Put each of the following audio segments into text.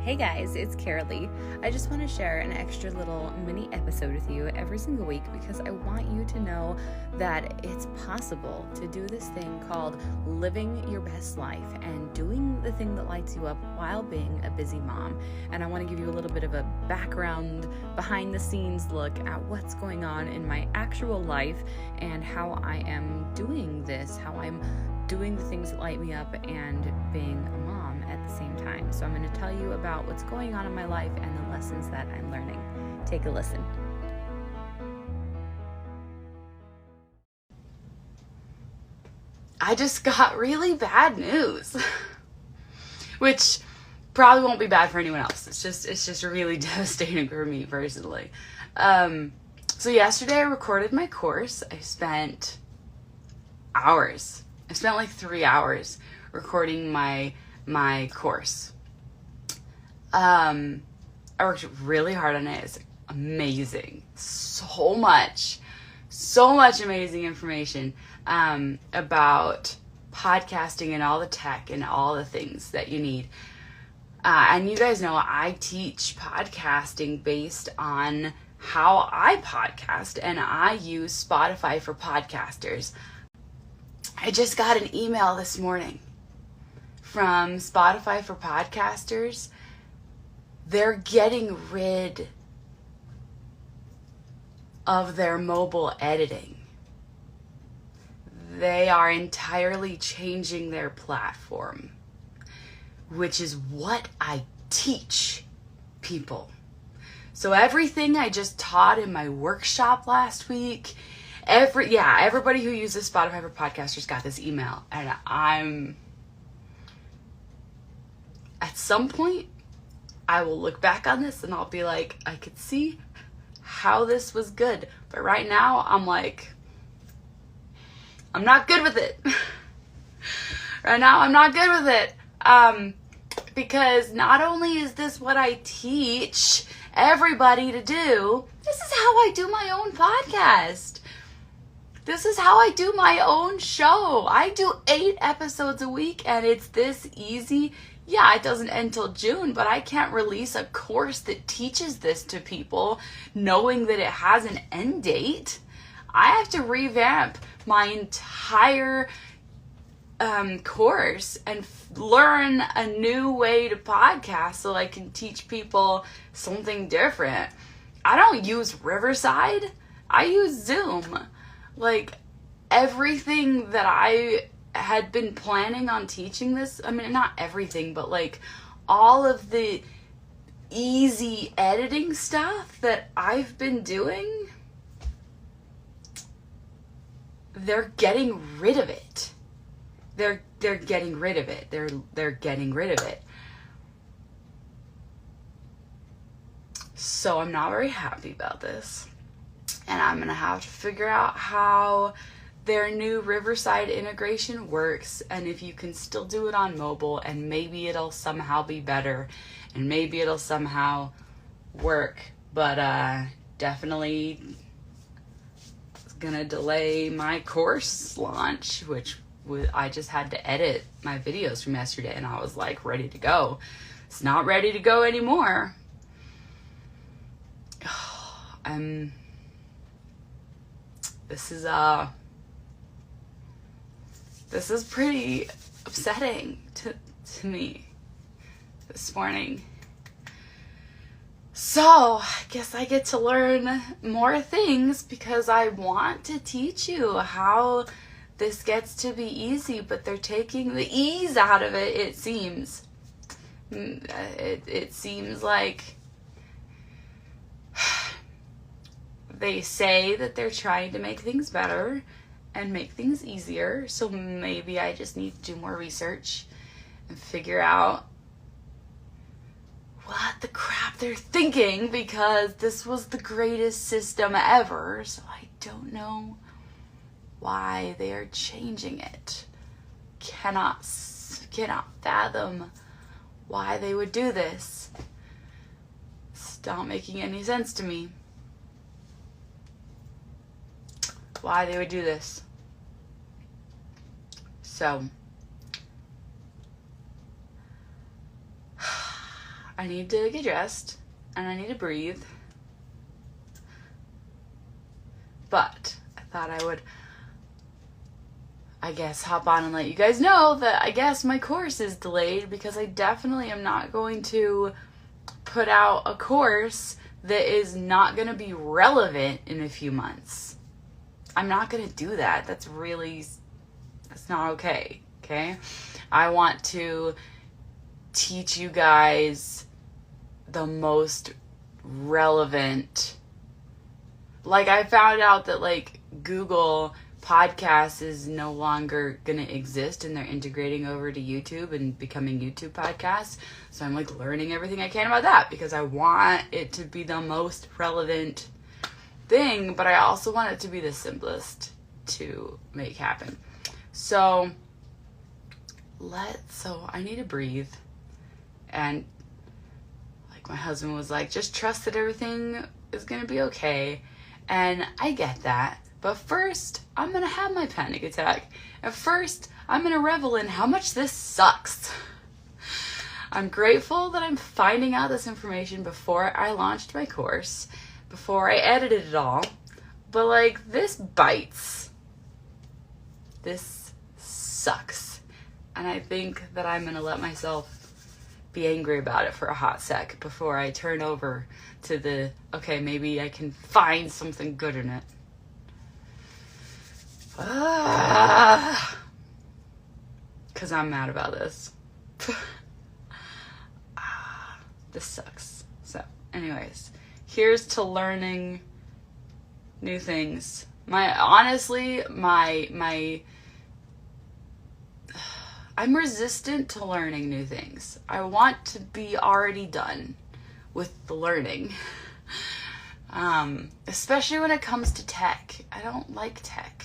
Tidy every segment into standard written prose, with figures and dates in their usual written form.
Hey guys, it's Carolee. I just want to share an extra little mini episode with you every single week because I want you to know that it's possible to do this thing called living your best life and doing the thing that lights you up while being a busy mom. And I want to give you a little bit of a background, behind the scenes look at what's going on in my actual life and how I am doing this, how I'm doing the things that light me up and being a mom at the same time. So I'm going to tell you about what's going on in my life and the lessons that I'm learning. Take a listen. I just got really bad news, which probably won't be bad for anyone else. It's just really devastating for me personally. So yesterday I recorded my course. I spent hours. I spent like 3 hours recording my course. I worked really hard on it. It's amazing. So much amazing information about podcasting and all the tech and all the things that you need. And you guys know I teach podcasting based on how I podcast, and I use Spotify for podcasters. I just got an email this morning from Spotify for podcasters. They're getting rid of their mobile editing. They are entirely changing their platform, which is what I teach people. So everything I just taught in my workshop last week, everybody who uses Spotify for podcasters got this email, and I'm at some point I will look back on this and I'll be like, I could see how this was good, but right now I'm like, I'm not good with it. Right now I'm not good with it, because not only is this what I teach everybody to do, this is how I do my own podcast. This is how I do my own show. I do 8 episodes a week and it's this easy. Yeah, it doesn't end till June, but I can't release a course that teaches this to people knowing that it has an end date. I have to revamp my entire course and learn a new way to podcast so I can teach people something different. I don't use Riverside. I use Zoom. Like, everything that I had been planning on teaching this, I mean, not everything, but like all of the easy editing stuff that I've been doing, they're getting rid of it. They're getting rid of it. They're getting rid of it. So I'm not very happy about this. And I'm going to have to figure out how their new Riverside integration works, and if you can still do it on mobile, and maybe it'll somehow be better, and maybe it'll somehow work. But definitely it's going to delay my course launch, which I just had to edit my videos from yesterday, and I was like ready to go. It's not ready to go anymore. This is pretty upsetting to me this morning. So I guess I get to learn more things because I want to teach you how this gets to be easy, but they're taking the ease out of it, it seems. It seems like they say that they're trying to make things better and make things easier, so maybe I just need to do more research and figure out what the crap they're thinking, because this was the greatest system ever, so I don't know why they are changing it. Cannot fathom why they would do this. It's not making any sense to me. Why they would do this. So I need to get dressed and I need to breathe. But I thought I would, I guess, hop on and let you guys know that I guess my course is delayed because I definitely am not going to put out a course that is not going to be relevant in a few months. I'm not going to do that. That's not okay. Okay? I want to teach you guys the most relevant. Like, I found out that, like, Google Podcasts is no longer gonna exist, and they're integrating over to YouTube and becoming YouTube podcasts. So I'm, like, learning everything I can about that because I want it to be the most relevant thing, but I also want it to be the simplest to make happen. So I need to breathe. And like my husband was like, just trust that everything is going to be okay. And I get that. But first, I'm going to have my panic attack. And first, I'm going to revel in how much this sucks. I'm grateful that I'm finding out this information before I launched my course, before I edited it all. But like, this bites. This sucks. And I think that I'm going to let myself be angry about it for a hot sec before I turn over to okay, maybe I can find something good in it. Because I'm mad about this. This sucks. So, anyways, here's to learning new things. I'm resistant to learning new things. I want to be already done with the learning. Especially when it comes to tech. I don't like tech.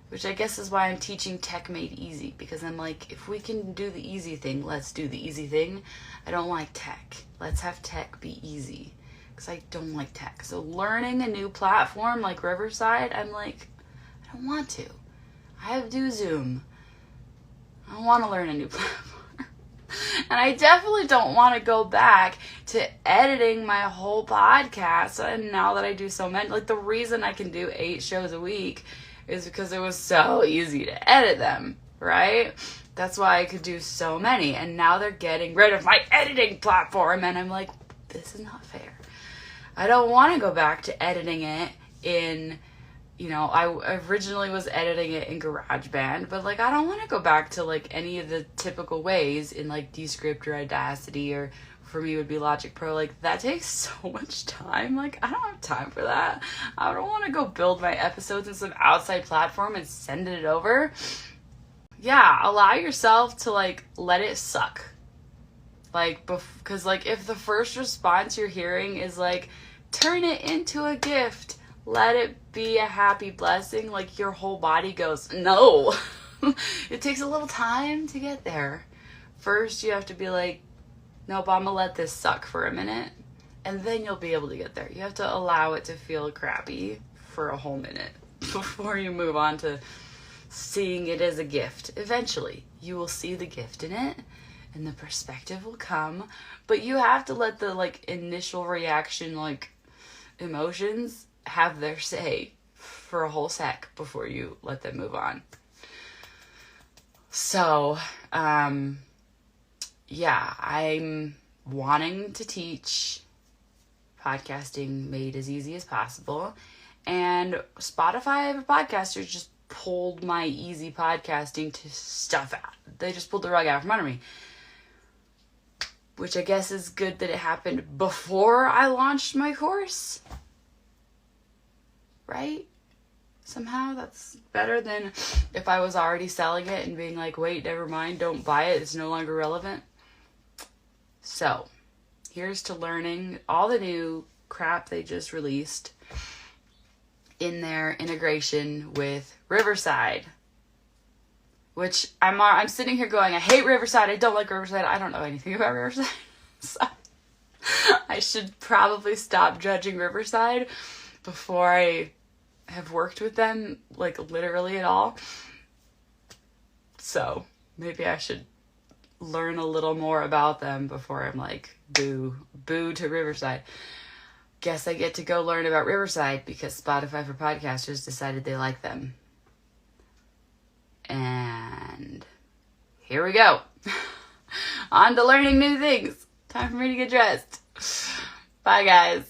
Which I guess is why I'm teaching Tech Made Easy. Because I'm like, if we can do the easy thing, let's do the easy thing. I don't like tech. Let's have tech be easy. Because I don't like tech. So learning a new platform like Riverside, I'm like, I don't want to. I have to do Zoom. I don't want to learn a new platform. And I definitely don't want to go back to editing my whole podcast. And now that I do so many, like the reason I can do 8 shows a week is because it was so easy to edit them, right? That's why I could do so many. And now they're getting rid of my editing platform. And I'm like, this is not fair. I don't want to go back to editing it in, I originally was editing it in GarageBand, but like I don't want to go back to like any of the typical ways in like Descript or Audacity, or for me it would be Logic Pro. Like that takes so much time. Like I don't have time for that. I don't want to go build my episodes in some outside platform and send it over. Yeah, allow yourself to like let it suck. Like, because like if the first response you're hearing is like, turn it into a gift, let it be a happy blessing, like your whole body goes, no. It takes a little time to get there. First, you have to be like, nope, I'm gonna let this suck for a minute. And then you'll be able to get there. You have to allow it to feel crappy for a whole minute before you move on to seeing it as a gift. Eventually, you will see the gift in it and the perspective will come. But you have to let the like initial reaction, like emotions, have their say for a whole sec before you let them move on. So, yeah, I'm wanting to teach podcasting made as easy as possible. And Spotify for podcasters just pulled my easy podcasting to stuff out. They just pulled the rug out from under me. Which I guess is good that it happened before I launched my course. Right? Somehow that's better than if I was already selling it and being like, wait, never mind, don't buy it, it's no longer relevant. So, here's to learning all the new crap they just released in their integration with Riverside. Which I'm sitting here going, I hate Riverside, I don't like Riverside, I don't know anything about Riverside. So, I should probably stop judging Riverside before I have worked with them, like, literally at all. So, maybe I should learn a little more about them before I'm like, boo to Riverside. Guess I get to go learn about Riverside because Spotify for Podcasters decided they like them. And here we go. On to learning new things. Time for me to get dressed. Bye, guys.